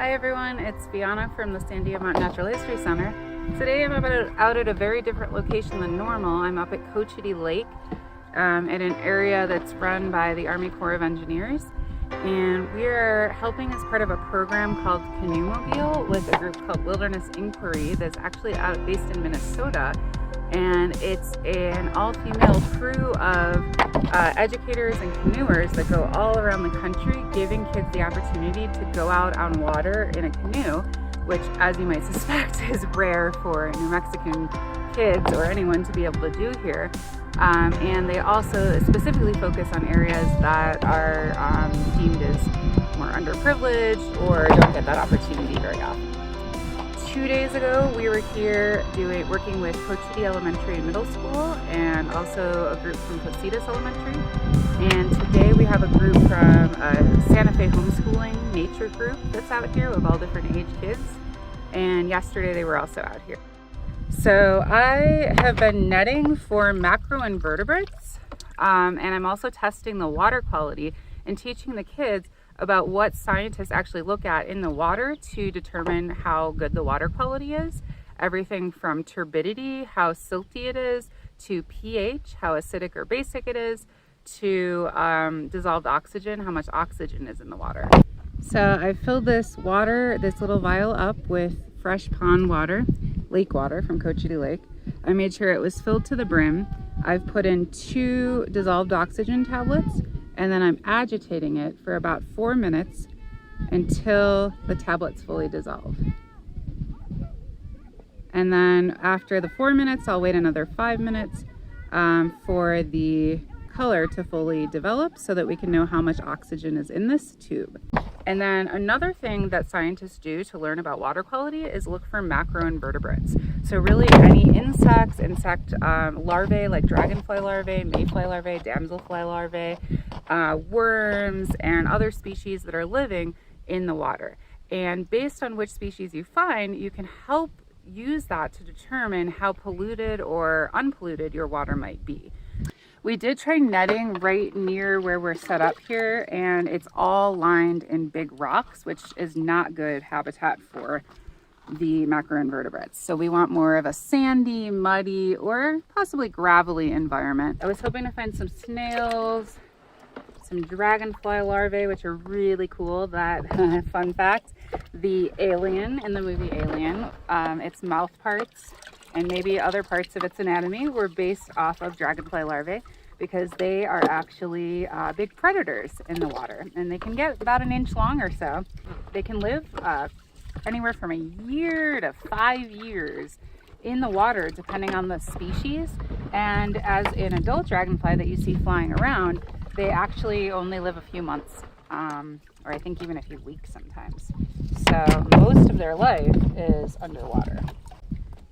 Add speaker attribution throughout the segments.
Speaker 1: Hi everyone, it's Fiona from the San Diego Mountain Natural History Center. Today I'm out at a very different location than normal. I'm up at Cochiti Lake in an area that's run by the Army Corps of Engineers, and we're helping as part of a program called Canoemobile with a group called Wilderness Inquiry that's actually based in Minnesota. And it's an all-female crew of educators and canoers that go all around the country, giving kids the opportunity to go out on water in a canoe, which, as you might suspect, is rare for New Mexican kids or anyone to be able to do here. And they also specifically focus on areas that are deemed as more underprivileged or don't get that opportunity very often. 2 days ago, we were here working with Cochiti Elementary and Middle School, and also a group from Cositas Elementary. And today we have a group from a Santa Fe homeschooling nature group that's out here with all different age kids. And yesterday they were also out here. So I have been netting for macroinvertebrates, and I'm also testing the water quality and teaching the kids about what scientists actually look at in the water to determine how good the water quality is. Everything from turbidity, how silty it is, to pH, how acidic or basic it is, to dissolved oxygen, how much oxygen is in the water. So I filled this little vial up with fresh pond water, lake water from Cochiti Lake. I made sure it was filled to the brim. I've put in 2 dissolved oxygen tablets, and then I'm agitating it for about 4 minutes until the tablets fully dissolve. And then after the 4 minutes, I'll wait another 5 minutes for the color to fully develop so that we can know how much oxygen is in this tube. And then another thing that scientists do to learn about water quality is look for macroinvertebrates. So really any insect larvae like dragonfly larvae, mayfly larvae, damselfly larvae, worms, and other species that are living in the water. And based on which species you find, you can help use that to determine how polluted or unpolluted your water might be. We did try netting right near where we're set up here, and it's all lined in big rocks, which is not good habitat for the macroinvertebrates. So we want more of a sandy, muddy, or possibly gravelly environment. I was hoping to find some snails, some dragonfly larvae, which are really cool. That fun fact, the alien in the movie Alien, its mouth parts and maybe other parts of its anatomy were based off of dragonfly larvae, because they are actually big predators in the water, and they can get about 1 inch long or so. They can live anywhere from 1 year to 5 years in the water, depending on the species. And as an adult dragonfly that you see flying around, they actually only live a few months, or I think even a few weeks sometimes. So most of their life is underwater.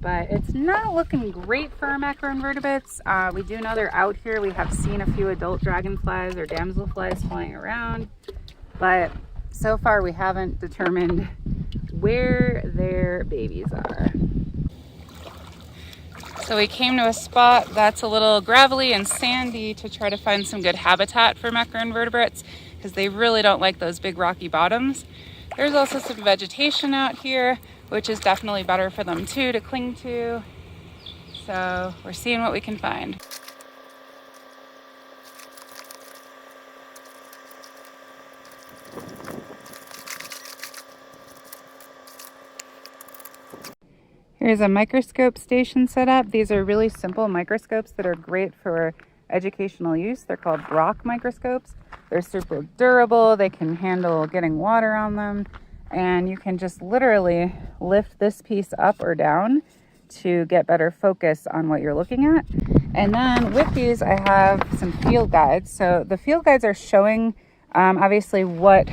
Speaker 1: But it's not looking great for our macroinvertebrates. We do know they're out here. We have seen a few adult dragonflies or damselflies flying around, but so far we haven't determined where their babies are. So we came to a spot that's a little gravelly and sandy to try to find some good habitat for macroinvertebrates, because they really don't like those big rocky bottoms. There's also some vegetation out here, which is definitely better for them too to cling to. So we're seeing what we can find. Here's a microscope station set up. These are really simple microscopes that are great for educational use. They're called rock microscopes. They're super durable. They can handle getting water on them. And you can just literally lift this piece up or down to get better focus on what you're looking at. And then with these, I have some field guides. So the field guides are showing obviously what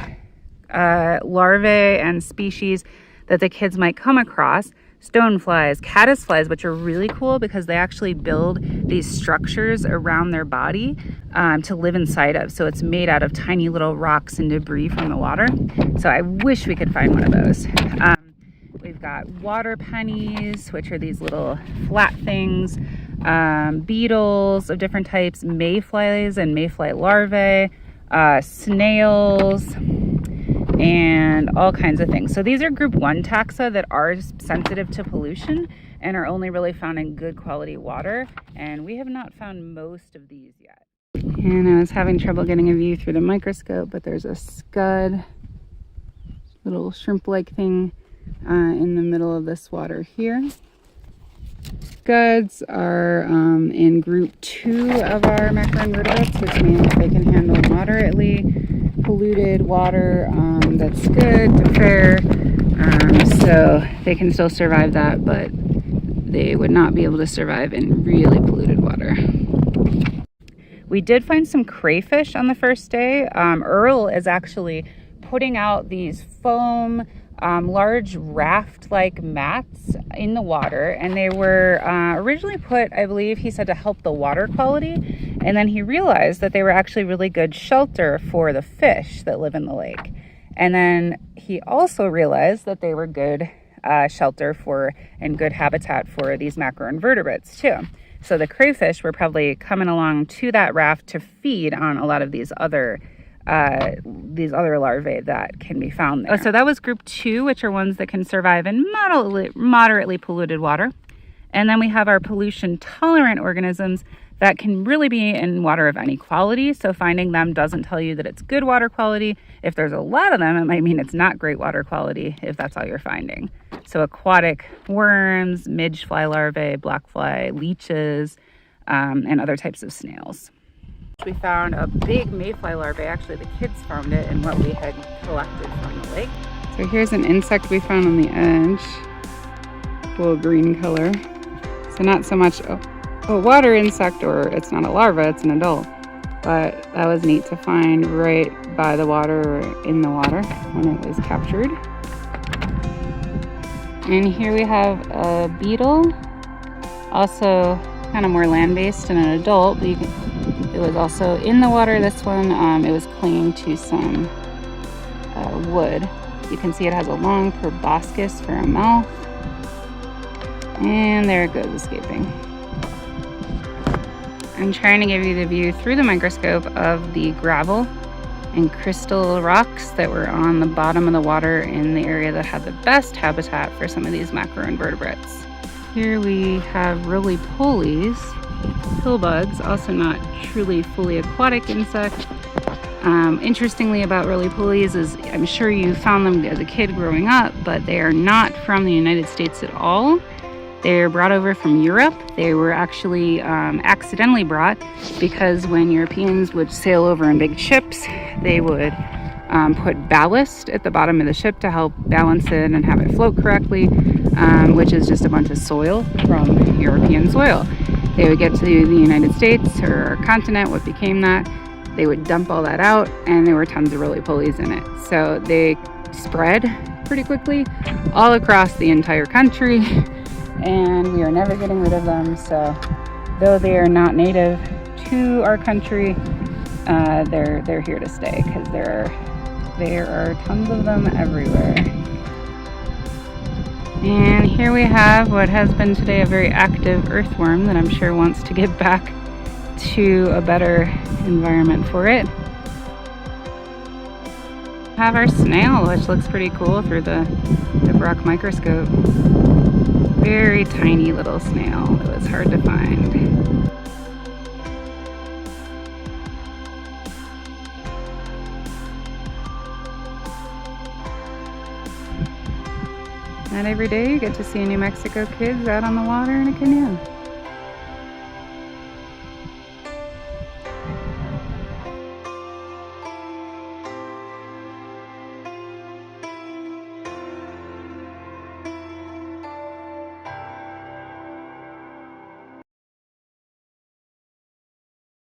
Speaker 1: larvae and species that the kids might come across. Stoneflies, caddisflies, which are really cool because they actually build these structures around their body to live inside of. So it's made out of tiny little rocks and debris from the water. So I wish we could find one of those. We've got water pennies, which are these little flat things, beetles of different types, mayflies and mayfly larvae, snails. and all kinds of things. So these are group 1 taxa that are sensitive to pollution and are only really found in good quality water, and we have not found most of these yet. And I was having trouble getting a view through the microscope, but there's a scud, little shrimp-like thing in the middle of this water here. Scuds are in group 2 of our macroinvertebrates, which means they can handle moderately polluted water that's good to fair. So they can still survive that, but they would not be able to survive in really polluted water. We did find some crayfish on the first day. Earl is actually putting out these foam large raft-like mats in the water, and they were originally put, I believe he said, to help the water quality, and then he realized that they were actually really good shelter for the fish that live in the lake. And then he also realized that they were good shelter for and good habitat for these macroinvertebrates too. So the crayfish were probably coming along to that raft to feed on a lot of these other larvae that can be found there. So that was group 2, which are ones that can survive in moderately polluted water. And then we have our pollution tolerant organisms that can really be in water of any quality. So finding them doesn't tell you that it's good water quality. If there's a lot of them, it might mean it's not great water quality if that's all you're finding. So aquatic worms, midge fly larvae, black fly, leeches, and other types of snails. We found a big mayfly larvae. Actually, the kids found it in what we had collected from the lake. So here's an insect we found on the edge, a little green color. So not so much a water insect, or it's not a larva, it's an adult. But that was neat to find right by the water, or in the water when it was captured. And here we have a beetle, also kind of more land-based and an adult, but it was also in the water. This one, it was clinging to some wood. You can see it has a long proboscis for a mouth. And there it goes, escaping. I'm trying to give you the view through the microscope of the gravel and crystal rocks that were on the bottom of the water in the area that had the best habitat for some of these macroinvertebrates. Here we have roly-polies, pill bugs, also not truly fully aquatic insect. Interestingly about roly-polies is, I'm sure you found them as a kid growing up, but they are not from the United States at all. They're brought over from Europe. They were actually accidentally brought because when Europeans would sail over in big ships, they would put ballast at the bottom of the ship to help balance it and have it float correctly, which is just a bunch of soil from European soil. They would get to the United States or our continent, what became that. They would dump all that out, and there were tons of roly-polies in it. So they spread pretty quickly all across the entire country, and we are never getting rid of them. So though they are not native to our country, they're here to stay because there are tons of them everywhere. And here we have what has been today a very active earthworm that I'm sure wants to get back to a better environment for it. We have our snail, which looks pretty cool through the Brock microscope. Very tiny little snail. It was hard to find. Not every day you get to see New Mexico kids out on the water in a canoe.